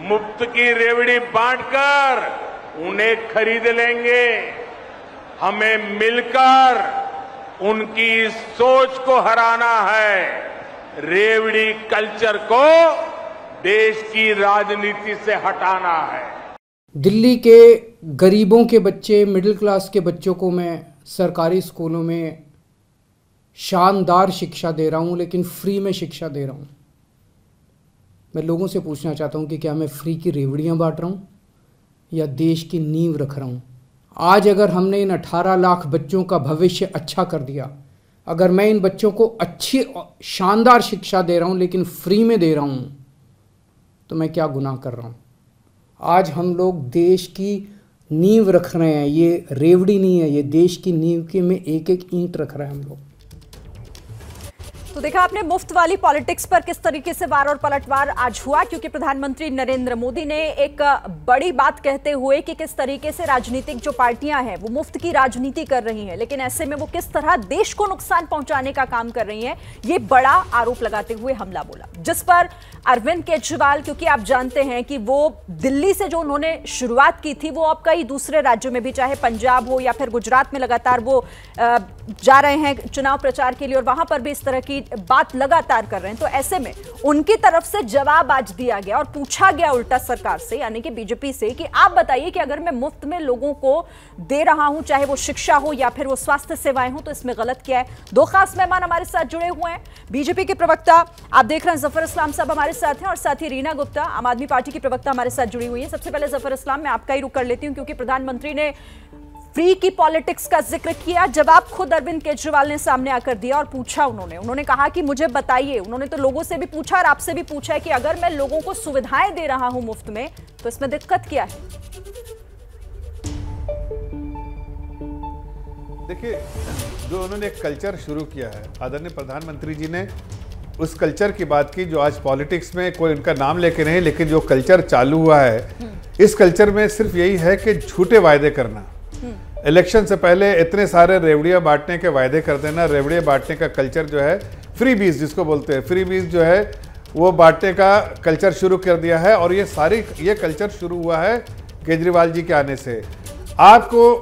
Speaker 13: मुफ्त की रेवड़ी बांटकर उन्हें खरीद लेंगे। हमें मिलकर उनकी इस सोच को हराना है। रेवड़ी कल्चर को देश की राजनीति से हटाना है।
Speaker 14: दिल्ली के गरीबों के बच्चे, मिडिल क्लास के बच्चों को मैं सरकारी स्कूलों में शानदार शिक्षा दे रहा हूँ, लेकिन फ्री में शिक्षा दे रहा हूँ। मैं लोगों से पूछना चाहता हूँ कि क्या मैं फ्री की रेवड़ियाँ बांट रहा हूँ या देश की नींव रख रहा हूँ। आज अगर हमने इन 18 लाख बच्चों का भविष्य अच्छा कर दिया, अगर मैं इन बच्चों को अच्छी शानदार शिक्षा दे रहा हूँ लेकिन फ्री में दे रहा हूँ, तो मैं क्या गुनाह कर रहा हूँ। आज हम लोग देश की नींव रख रहे हैं, ये रेवड़ी नहीं है, ये देश की नींव के में एक एक ईंट रख रहे हैं हम लोग।
Speaker 1: तो देखा आपने मुफ्त वाली पॉलिटिक्स पर किस तरीके से वार और पलटवार आज हुआ, क्योंकि प्रधानमंत्री नरेंद्र मोदी ने एक बड़ी बात कहते हुए कि किस तरीके से राजनीतिक जो पार्टियां हैं वो मुफ्त की राजनीति कर रही हैं, लेकिन ऐसे में वो किस तरह देश को नुकसान पहुंचाने का काम कर रही हैं, ये बड़ा आरोप लगाते हुए हमला बोला, जिस पर अरविंद केजरीवाल, क्योंकि आप जानते हैं कि वो दिल्ली से जो उन्होंने शुरुआत की थी वो अब कई दूसरे राज्यों में भी, चाहे पंजाब हो या फिर गुजरात में लगातार वो जा रहे हैं चुनाव प्रचार के लिए और वहां पर भी इस तरह की बात लगातार कर रहे हैं। तो ऐसे में उनकी तरफ से जवाब आज दिया गया और पूछा गया उल्टा सरकार से, यानी कि बीजेपी से, कि आप बताइए कि अगर मैं मुफ्त में लोगों को दे रहा हूं, चाहे वो शिक्षा हो या फिर वो स्वास्थ्य सेवाएं हो, तो इसमें गलत क्या है। दो खास मेहमान हमारे साथ जुड़े हुए हैं। बीजेपी के प्रवक्ता आप देख रहे हैं जफर इस्लाम साहब हमारे साथ हैं और साथ ही रीना गुप्ता आम आदमी पार्टी की प्रवक्ता हमारे साथ जुड़ी हुई है। सबसे पहले जफर इस्लाम, मैं आपका ही रुख कर लेती हूं, क्योंकि प्रधानमंत्री ने फ्री की पॉलिटिक्स का जिक्र किया, जवाब खुद अरविंद केजरीवाल ने सामने आकर दिया और पूछा उन्होंने कहा कि मुझे बताइए, उन्होंने तो लोगों से भी पूछा और आपसे भी पूछा है कि अगर मैं लोगों को सुविधाएं दे रहा हूं मुफ्त में, तो इसमें दिक्कत क्या है।
Speaker 8: देखिए, जो उन्होंने एक कल्चर शुरू किया है, आदरणीय प्रधानमंत्री जी ने उस कल्चर की बात की जो आज पॉलिटिक्स में कोई उनका नाम लेके नहीं, लेकिन जो कल्चर चालू हुआ है, इस कल्चर में सिर्फ यही है कि झूठे वायदे करना। इलेक्शन से पहले इतने सारे रेवड़ियाँ बांटने के वायदे कर देना, रेवड़ियाँ बांटने का कल्चर जो है, फ्री बीज जिसको बोलते हैं, फ्री बीज जो है वो बांटने का कल्चर शुरू कर दिया है। और ये कल्चर शुरू हुआ है केजरीवाल जी के आने से। आपको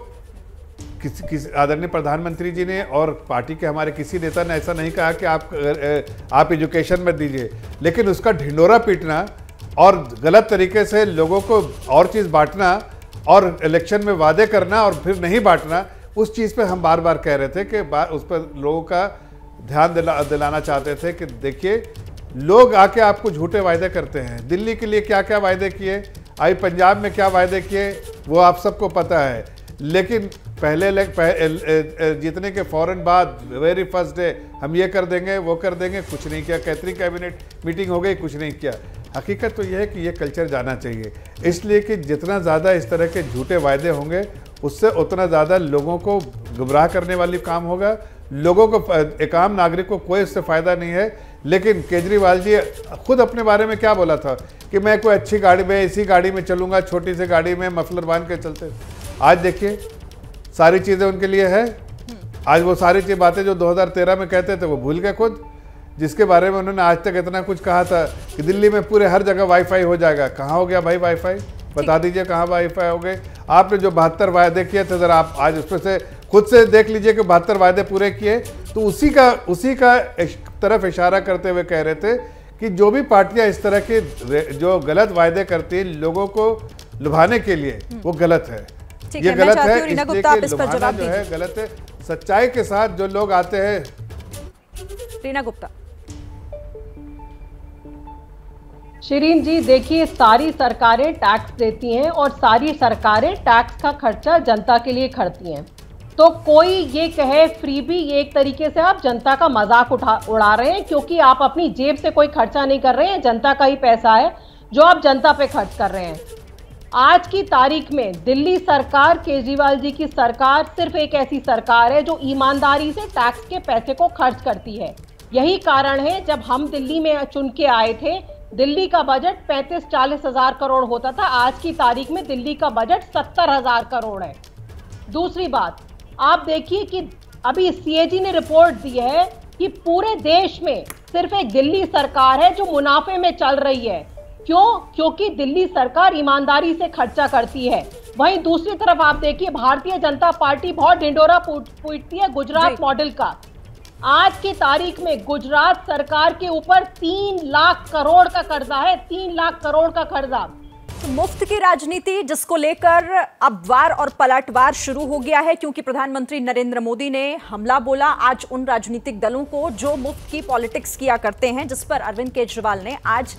Speaker 8: किसी आदरणीय प्रधानमंत्री जी ने और पार्टी के हमारे किसी नेता ने ऐसा नहीं कहा कि आप एजुकेशन में दीजिए, लेकिन उसका ढिंडोरा पीटना और गलत तरीके से लोगों को और चीज़ बांटना और इलेक्शन में वादे करना और फिर नहीं बांटना, उस चीज़ पे हम बार बार कह रहे थे कि उस पर लोगों का ध्यान दिलाना चाहते थे कि देखिए, लोग आके आपको झूठे वायदे करते हैं। दिल्ली के लिए क्या क्या वायदे किए, आई पंजाब में क्या वायदे किए, वो आप सबको पता है। लेकिन पहले जीतने के फौरन बाद वेरी फर्स्ट डे हम ये कर देंगे, वो कर देंगे, कुछ नहीं किया। कैथरी कैबिनेट मीटिंग हो गई, कुछ नहीं किया। हकीकत तो यह है कि ये कल्चर जाना चाहिए, इसलिए कि जितना ज़्यादा इस तरह के झूठे वायदे होंगे, उससे उतना ज़्यादा लोगों को गुमराह करने वाली काम होगा। लोगों को, एक आम नागरिक को कोई इससे फ़ायदा नहीं है। लेकिन केजरीवाल जी खुद अपने बारे में क्या बोला था कि मैं कोई अच्छी गाड़ी में, इसी गाड़ी में चलूँगा, छोटी सी गाड़ी में मफलर बांध के चलते। आज देखिए, सारी चीज़ें उनके लिए है। आज वो सारी चीज़ बातें जो 2013 में कहते थे वो भूल गए खुद, जिसके बारे में उन्होंने आज तक इतना कुछ कहा था कि दिल्ली में पूरे हर जगह वाईफाई हो जाएगा। कहाँ हो गया भाई वाईफाई? बता दीजिए कहाँ वाईफाई हो गए। आपने जो 72 वायदे किए थे, ज़रा आप आज उसमें से खुद से देख लीजिए कि 72 वायदे पूरे किए। तो उसी का तरफ इशारा करते हुए कह रहे थे कि जो भी पार्टियां इस तरह के जो गलत वायदे करती हैं लोगों को लुभाने के लिए, वो गलत है। ये गलत है, इसलिए कि लुभाना जो है गलत है। सच्चाई के साथ जो लोग आते हैं।
Speaker 1: रीना गुप्ता,
Speaker 15: शिरीन जी देखिए, सारी सरकारें टैक्स देती हैं और सारी सरकारें टैक्स का खर्चा जनता के लिए करती हैं। तो कोई ये कहे फ्रीबी, ये एक तरीके से आप जनता का मजाक उड़ा रहे हैं, क्योंकि आप अपनी जेब से कोई खर्चा नहीं कर रहे हैं, जनता का ही पैसा है जो आप जनता पे खर्च कर रहे हैं। आज की तारीख में दिल्ली सरकार, केजरीवाल जी की सरकार सिर्फ एक ऐसी सरकार है जो ईमानदारी से टैक्स के पैसे को खर्च करती है। यही कारण है जब हम दिल्ली में चुन के आए थे, दिल्ली का बजट 35-40 हजार करोड़ होता था, आज की तारीख में दिल्ली का बजट 70,000 करोड़ है। दूसरी बात, आप देखिए कि अभी सीएजी ने रिपोर्ट दी है कि पूरे देश में सिर्फ एक दिल्ली सरकार है जो मुनाफे में चल रही है। क्यों? क्योंकि दिल्ली सरकार ईमानदारी से खर्चा करती है। वहीं दूसरी तरफ आप देखिए, भारतीय जनता पार्टी बहुत ढिंडोरा पीटती है गुजरात मॉडल का। आज की तारीख में गुजरात सरकार के ऊपर 3 लाख करोड़ का कर्जा है, 3 लाख करोड़ का कर्जा।
Speaker 1: मुफ्त की राजनीति जिसको लेकर अब वार और पलटवार शुरू हो गया है, क्योंकि प्रधानमंत्री नरेंद्र मोदी ने हमला बोला आज उन राजनीतिक दलों को जो मुफ्त की पॉलिटिक्स किया करते हैं, जिस पर अरविंद केजरीवाल ने आज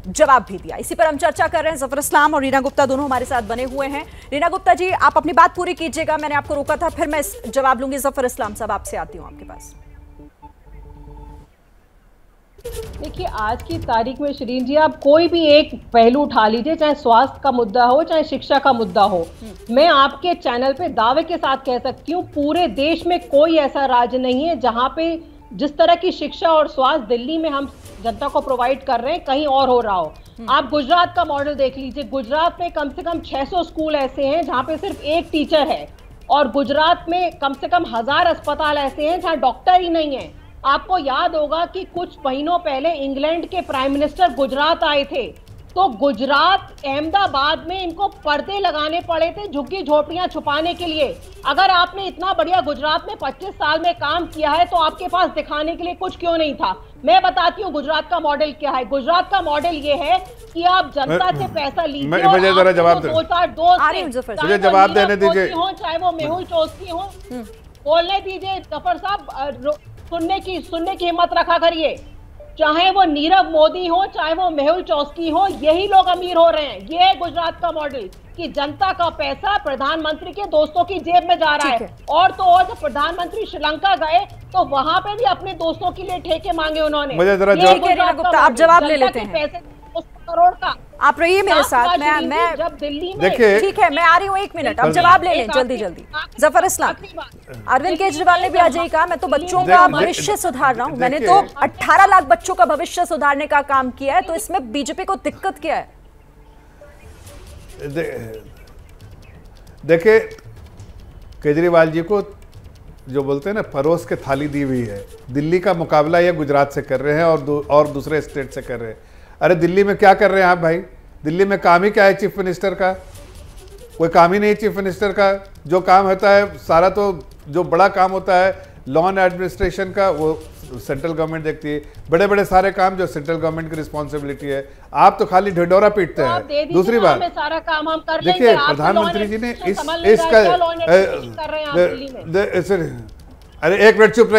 Speaker 1: जवाब भी दिया। इसी पर हम चर्चा कर रहे हैं। जफर इस्लाम और रीना गुप्ता दोनों हमारे साथ बने हुए हैं। रीना गुप्ता जी, आप अपनी बात पूरी कीजिएगा, मैंने आपको रोका था, फिर मैं जवाब लूंगी। जफर इस्लाम साहब, आपसे आती हूँ आपके पास।
Speaker 15: देखिए, आज की तारीख में शिरीन जी, आप कोई भी एक पहलू उठा लीजिए, चाहे स्वास्थ्य का मुद्दा हो, चाहे शिक्षा का मुद्दा हो, मैं आपके चैनल पे दावे के साथ कह सकती हूँ पूरे देश में कोई ऐसा राज्य नहीं है जहां पे जिस तरह की शिक्षा और स्वास्थ्य दिल्ली में हम जनता को प्रोवाइड कर रहे हैं कहीं और हो रहा हो। आप गुजरात का मॉडल देख लीजिए, गुजरात में कम से कम 600 स्कूल ऐसे हैं जहां पे सिर्फ एक टीचर है, और गुजरात में कम से कम 1000 अस्पताल ऐसे हैं जहां डॉक्टर ही नहीं है। आपको याद होगा कि कुछ महीनों पहले इंग्लैंड के प्राइम मिनिस्टर गुजरात आए थे, तो गुजरात, अहमदाबाद में इनको पर्दे लगाने पड़े थे झुग्गी झोपड़ियां छुपाने के लिए। अगर आपने इतना बढ़िया गुजरात में 25 साल में काम किया है तो आपके पास दिखाने के लिए कुछ क्यों नहीं था? मैं बताती हूँ गुजरात का मॉडल क्या है। गुजरात का मॉडल ये है कि आप जनता से पैसा लीजिए,
Speaker 8: मुझे जरा जवाब दे,
Speaker 15: मुझे
Speaker 8: जवाब देने दीजिए,
Speaker 15: चाहे वो मेहुल चोस्की हो, बोलने दीजिए। जफर साहब, सुनने की हिम्मत रखा करिए। चाहे वो नीरव मोदी हो, चाहे वो मेहुल चोस्की हो, यही लोग अमीर हो रहे हैं। ये है गुजरात का मॉडल कि जनता का पैसा प्रधानमंत्री के दोस्तों की जेब में जा रहा है। और तो और, जब प्रधानमंत्री श्रीलंका गए तो वहां पे भी अपने दोस्तों के लिए ठेके मांगे उन्होंने।
Speaker 8: मुझे जरा
Speaker 1: आप जवाब ले लेते हैं।
Speaker 15: करोड़ का
Speaker 1: आप रहिए मेरे साथ, मैं
Speaker 15: जब दिल्ली में,
Speaker 8: देखिए,
Speaker 1: ठीक है, मैं आ रही हूँ, 1 मिनट, अब जवाब ले लें जल्दी जल्दी। जफर इस्लाम, अरविंद केजरीवाल ने भी आज यही कहा, मैं तो बच्चों का भविष्य सुधार रहा हूँ, मैंने तो 18 लाख बच्चों का भविष्य सुधारने का काम किया है, तो इसमें बीजेपी को दिक्कत क्या है?
Speaker 8: देखिए, केजरीवाल जी को जो बोलते हैं ना, परोस के थाली दी हुई है। दिल्ली का मुकाबला ये गुजरात से कर रहे हैं और दूसरे स्टेट से कर रहे हैं। अरे दिल्ली में क्या कर रहे हैं आप भाई? दिल्ली में काम ही क्या है चीफ मिनिस्टर का? कोई काम ही नहीं चीफ मिनिस्टर का। जो काम होता है सारा, तो जो बड़ा काम होता है लॉ एंड एडमिनिस्ट्रेशन का, वो सेंट्रल गवर्नमेंट देखती है। बड़े बड़े सारे काम जो सेंट्रल गवर्नमेंट की रिस्पॉन्सिबिलिटी है, आप तो खाली ढिंडोरा पीटते हैं। दूसरी बात, देखिए, प्रधानमंत्री जी ने इसका, अरे 1 मिनट चुप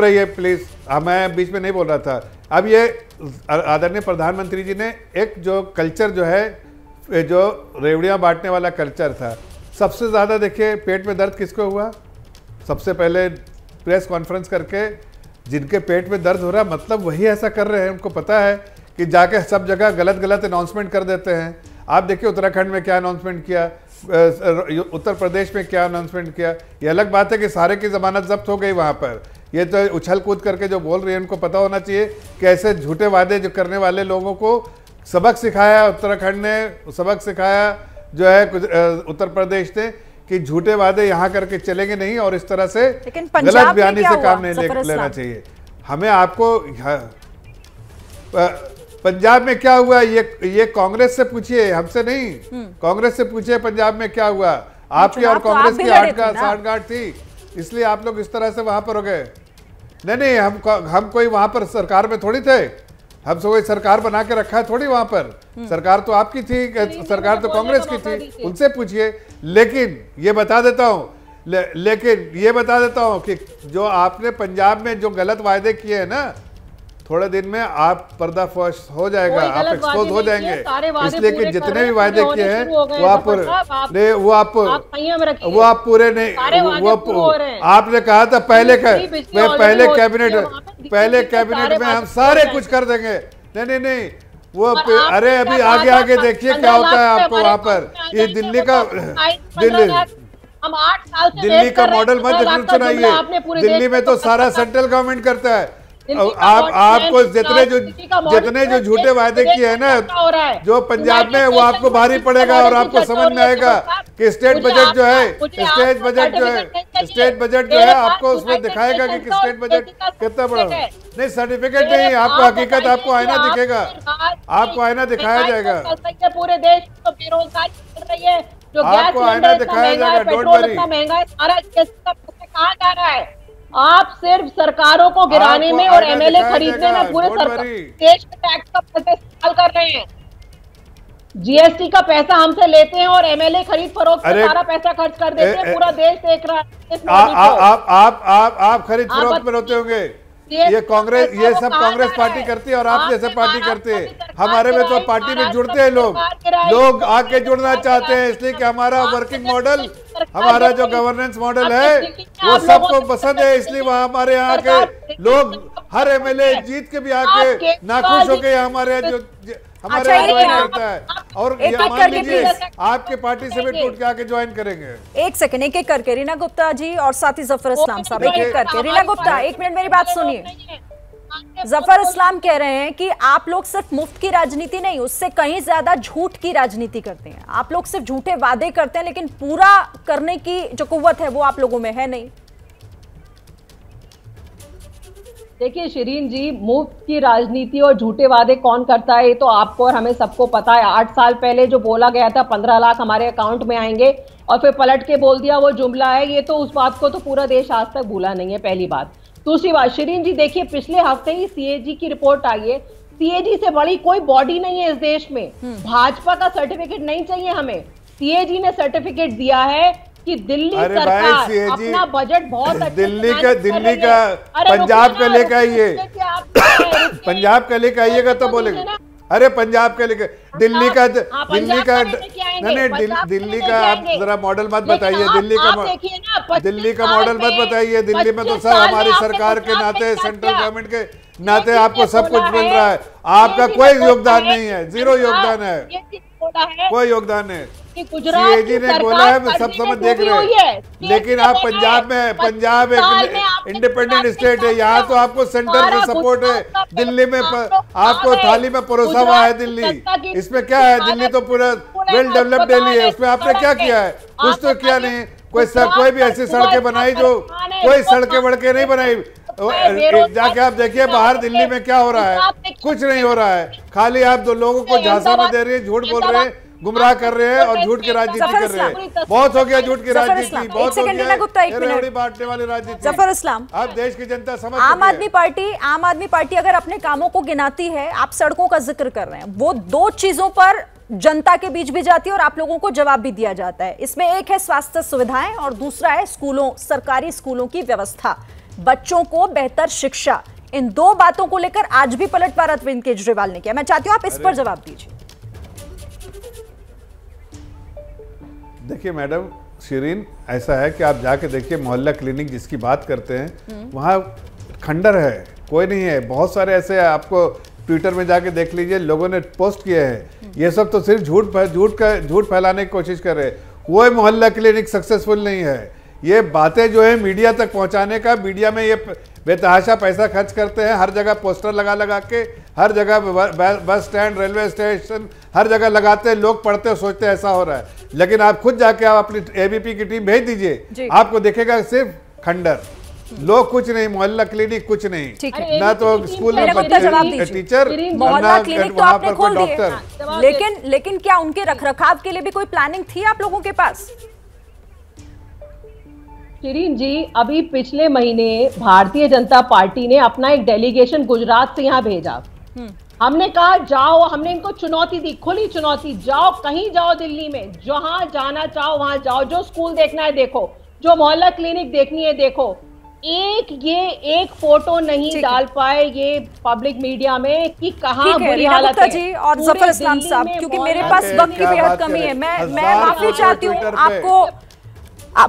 Speaker 8: रहिए प्लीज, मैं बीच में नहीं बोल रहा था। अब ये आदरणीय प्रधानमंत्री जी ने एक जो कल्चर जो है, जो रेवड़ियां बांटने वाला कल्चर था, सबसे ज़्यादा देखिए पेट में दर्द किसको हुआ? सबसे पहले प्रेस कॉन्फ्रेंस करके जिनके पेट में दर्द हो रहा, मतलब वही ऐसा कर रहे हैं। उनको पता है कि जाके सब जगह गलत अनाउंसमेंट कर देते हैं। आप देखिए उत्तराखंड में क्या अनाउंसमेंट किया, उत्तर प्रदेश में क्या अनाउंसमेंट किया। ये अलग बात है कि सारे की जमानत जब्त हो गई वहाँ पर। ये तो उछल कूद करके जो बोल रही है, उनको पता होना चाहिए कि ऐसे झूठे वादे जो करने वाले लोगों को सबक सिखाया उत्तराखंड ने, सबक सिखाया जो है उत्तर प्रदेश ने, कि झूठे वादे यहाँ करके चलेंगे नहीं और इस तरह से गलत बयानी से काम नहीं लेना चाहिए हमें। आपको पंजाब में क्या हुआ ये कांग्रेस से पूछिए, हमसे नहीं। कांग्रेस से पूछिए पंजाब में क्या हुआ। आपकी और कांग्रेस की साठगांठ थी, इसलिए आप लोग इस तरह से वहां पर हो गए। नहीं, हम कोई वहां पर सरकार में थोड़ी थे, हम सब कोई सरकार बना के रखा है थोड़ी। वहां पर सरकार तो आपकी थी, सरकार तो कांग्रेस की थी, उनसे पूछिए। लेकिन ये बता देता हूं कि जो आपने पंजाब में जो गलत वायदे किए हैं ना, थोड़े दिन में आप पर्दाफाश हो जाएगा, आप एक्सपोज हो जाएंगे। इसलिए कि जितने भी वायदे किए हैं वो आप पूरे नहीं, आपने कहा था पहले कैबिनेट में हम सारे कुछ कर देंगे। नहीं वो अरे अभी आगे देखिए क्या होता है आपको वहां पर। ये दिल्ली का मॉडल मत सुनाइए। दिल्ली में तो सारा सेंट्रल गवर्नमेंट करता है। आपको जितने जो झूठे वायदे किए हैं ना जो पंजाब में, वो आपको भारी पड़ेगा और आपको समझ में आएगा कि स्टेट बजट जो है आपको उसमें दिखाएगा कि स्टेट बजट कितना बड़ा। नहीं सर्टिफिकेट नहीं, आपको हकीकत, आपको आईना दिखेगा, आपको आईना दिखाया जाएगा।
Speaker 15: पूरे देश में बेरोजगारी चल रही है, जो
Speaker 8: आपको आईना दिखाया जाएगा। डोंट वरी,
Speaker 15: महंगा है, सारा कहाँ जा रहा है? आप सिर्फ सरकारों को गिराने में और एमएलए खरीदने में पूरे देश के टैक्स का पैसा इस्तेमाल कर रहे हैं। जीएसटी का पैसा हमसे लेते हैं और एमएलए खरीद फरोख्त में सारा पैसा खर्च कर देते हैं। पूरा देश देख रहा है।
Speaker 8: आप खरीद फरोख्त में होते होंगे। ये कांग्रेस, ये सब कांग्रेस पार्टी करती है और आप जैसे पार्टी करते हैं। हमारे में तो पार्टी में जुड़ते हैं लोग आके जुड़ना चाहते हैं, इसलिए कि हमारा वर्किंग मॉडल, हमारा जो गवर्नेंस मॉडल है वो सबको पसंद है। इसलिए वहाँ हमारे यहाँ के लोग, हर एमएलए जीत के भी आके नाखुश होके हमारे जो हमारे ज्वाइन करता है। और मान लीजिए आपके पार्टी से भी टूट के आके ज्वाइन करेंगे।
Speaker 1: एक सेकंड, एक करके रीना गुप्ता जी और साथी जफर इस्लाम साहब, एक करके। रीना गुप्ता, एक मिनट मेरी बात सुनिए। जफर इस्लाम कह रहे हैं कि आप लोग सिर्फ मुफ्त की राजनीति नहीं, उससे कहीं ज्यादा झूठ की राजनीति करते हैं। आप लोग सिर्फ झूठे वादे करते हैं, लेकिन पूरा करने की जो कुव्वत है वो आप लोगों में है नहीं।
Speaker 15: देखिए शिरीन जी, मुफ्त की राजनीति और झूठे वादे कौन करता है ये तो आपको और हमें सबको पता है। 8 साल पहले जो बोला गया था 15 लाख हमारे अकाउंट में आएंगे और फिर पलट के बोल दिया वो जुमला है, ये तो उस बात को तो पूरा देश आज तक भूला नहीं है, पहली बात। दूसरी बात शिरीन जी, देखिए पिछले हफ्ते ही सीएजी की रिपोर्ट आई है। सीएजी से बड़ी कोई बॉडी नहीं है इस देश में। भाजपा का सर्टिफिकेट नहीं चाहिए हमें, सीएजी ने सर्टिफिकेट दिया है कि दिल्ली सरकार अपना बजट बहुत
Speaker 8: दिल्ली का पंजाब का लेकर आइए, पंजाब का लेकर आइएगा तो बोलेंगे। अरे पंजाब का लेकर दिल्ली का आप जरा मॉडल मत बताइए। दिल्ली का मॉडल मत बताइए। दिल्ली में तो सब हमारी सरकार के नाते, सेंट्रल गवर्नमेंट के नाते आपको सब कुछ मिल रहा है। आपका कोई योगदान नहीं है, 0 योगदान है, कोई योगदान नहीं। सीएजी ने बोला है, सब समझ देख रहे हैं। लेकिन आप पंजाब एक इंडिपेंडेंट स्टेट है, यहाँ तो आपको सेंटर में सपोर्ट है। दिल्ली में आपको थाली में परोसा हुआ है दिल्ली। इसमें क्या है? दिल्ली तो पूरा वेल डेवलप्ड दिल्ली है, उसमें आपने क्या किया है? कुछ तो किया नहीं। कोई भी ऐसी सड़कें बनाई जो कोई सड़कें वड़के नहीं बनाई। जाके आप देखिए बाहर दिल्ली में क्या हो रहा है, कुछ नहीं हो रहा है। खाली आप दो लोगों को झांसा में दे रहे हैं, झूठ बोल रहे हैं, गुमराह कर रहे हैं और झूठ की राजनीति कर रहे हैं। बहुत हो गया झूठ की राजनीति, बहुत हो गया बांटने वाली राजनीति।
Speaker 1: जफर इस्लाम,
Speaker 8: आप देश की जनता समझ,
Speaker 1: आम आदमी पार्टी अगर अपने कामों को गिनाती है, आप सड़कों का जिक्र कर रहे हैं, वो 2 चीजों पर जनता के बीच भी जाती है और आप लोगों को जवाब भी दिया जाता है। इसमें एक है स्वास्थ्य सुविधाएं और दूसरा है स्कूलों, सरकारी स्कूलों की व्यवस्था, बच्चों को बेहतर शिक्षा। इन 2 बातों को लेकर आज भी पलटवार अरविंद केजरीवाल ने किया। मैं चाहती हूं आप इस पर जवाब दीजिए।
Speaker 8: देखिए मैडम शिरीन, ऐसा है कि आप जाके देखिए मोहल्ला क्लिनिक जिसकी बात करते हैं वहाँ खंडर है, कोई नहीं है। बहुत सारे ऐसे आपको ट्विटर में जाके देख लीजिए, लोगों ने पोस्ट किए हैं। ये सब तो सिर्फ झूठ फैलाने की कोशिश कर रहे हैं। कोई मोहल्ला क्लिनिक सक्सेसफुल नहीं है। ये बातें जो है मीडिया तक पहुंचाने का, मीडिया में ये बेतहाशा पैसा खर्च करते हैं। हर जगह पोस्टर लगा के, हर जगह बस स्टैंड, रेलवे स्टेशन, हर जगह लगाते हैं। लोग पढ़ते हैं, सोचते हैं ऐसा हो रहा है। लेकिन आप खुद जाके आप अपनी एबीपी की टीम भेज दीजिए, आपको देखेगा सिर्फ खंडर, लोग कुछ नहीं, मोहल्ला क्लिनिक कुछ नहीं, ना तो स्कूल में टीचर,
Speaker 1: मोहल्ला क्लिनिक तो आपने खोल दिए, लेकिन क्या उनके रखरखाव के लिए भी कोई प्लानिंग थी आप लोगों के पास?
Speaker 15: शिरीन जी, अभी पिछले महीने भारतीय जनता पार्टी ने अपना एक डेलीगेशन गुजरात से यहाँ भेजा। हमने कहा जाओ, हमने इनको चुनौती दी, खुली चुनौती, जाओ कहीं जाओ दिल्ली में, जहां जाना चाहो वहां जाओ, जो स्कूल देखना है देखो, जो मोहल्ला क्लिनिक देखनी है देखो, एक फोटो नहीं डाल पाए ये पब्लिक मीडिया में कि कहाँ बुरी हालत है
Speaker 1: जी और जफर इस्लाम साहब, क्योंकि मेरे पास वक्त की बेहद कमी है, मैं माफी चाहती हूँ आपको,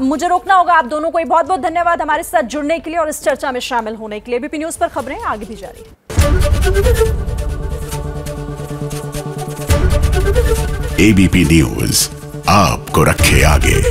Speaker 1: मुझे रोकना होगा आप दोनों को। बहुत बहुत धन्यवाद हमारे साथ जुड़ने के लिए और इस चर्चा में शामिल होने के लिए। एबीपी न्यूज पर खबरें आगे भी जारी है।
Speaker 16: एबीपी न्यूज आपको रखे आगे।